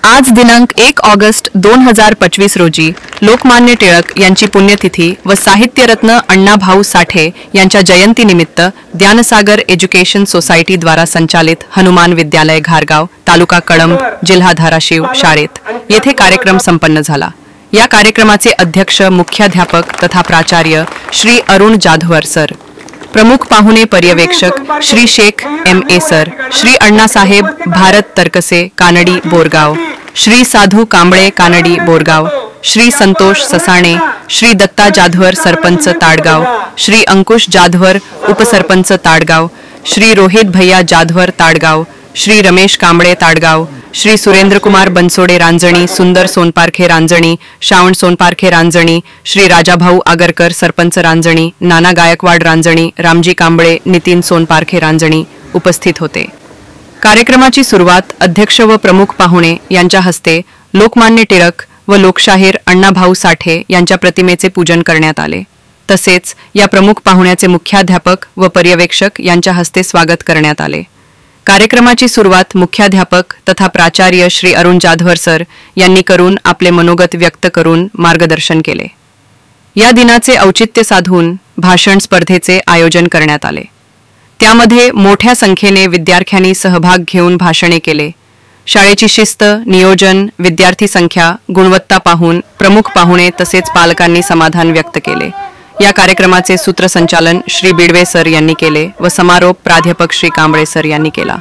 आज दिनांक 1 ऑगस्ट 2025 रोजी लोकमान्य टिळक यांची पुण्यतिथी व साहित्यरत्न अण्णाभाऊ साठे यांच्या जयंतीनिमित्त ज्ञानसागर एज्युकेशन सोसायटी द्वारा संचालित हनुमान विद्यालय घारगाव तालुका कळंब जिल्हा धाराशिव शाळेत येथे कार्यक्रम संपन्न झाला। या कार्यक्रमाचे अध्यक्ष मुख्याध्यापक तथा प्राचार्य श्री अरुण जाधवर सर, प्रमुख पाहुणे पर्यवेक्षक श्री शेख M.A. सर, श्री अण्णासाहेब भारत तरकसे कानडी बोरगाव, श्री साधू कांबळे कानडी बोरगाव, श्री संतोष ससाणे, श्री दत्ता जाधवर सरपंच ताडगाव, श्री अंकुश जाधवर उपसरपंच ताडगाव, श्री रोहित भैया जाधवर ताडगाव, श्री रमेश कांबळे ताडगाव, श्री सुरेंद्रकुमार बनसोडे रांजणी, सुंदर सोनपारखे रांजणी, श्रावण सोनपारखे रांजणी, श्री राजाभाऊ आगरकर सरपंच रांजणी, नाना गायकवाड रांजणी, रामजी कांबळे, नितीन सोनपारखे रांजणी उपस्थित होते। कार्यक्रमाची सुरुवात अध्यक्ष व प्रमुख पाहुणे यांच्या हस्ते लोकमान्य टिळक व लोकशाहीर अण्णाभाऊ साठे यांच्या प्रतिमेचे पूजन करण्यात आले। तसेच या प्रमुख पाहुण्याचे मुख्याध्यापक व पर्यवेक्षक यांच्या हस्ते स्वागत करण्यात आले। कार्यक्रमाची सुरुवात मुख्याध्यापक तथा प्राचार्य श्री अरुण जाधवर सर यांनी करून आपले मनोगत व्यक्त करून मार्गदर्शन केले। या दिनाचे औचित्य साधून भाषण स्पर्धेचे आयोजन करण्यात आले। त्यामध्ये मोठ्या संख्येने विद्यार्थ्यांनी सहभाग घेऊन भाषणे केले। शाळेची शिस्त, नियोजन, विद्यार्थी संख्या, गुणवत्ता पाहून प्रमुख पाहुणे तसेच पालकांनी समाधान व्यक्त केले। या कार्यक्रमाचे सूत्रसंचालन श्री बिडवे सर यांनी केले व समारोप प्राध्यापक श्री कांबळे सर यांनी केला।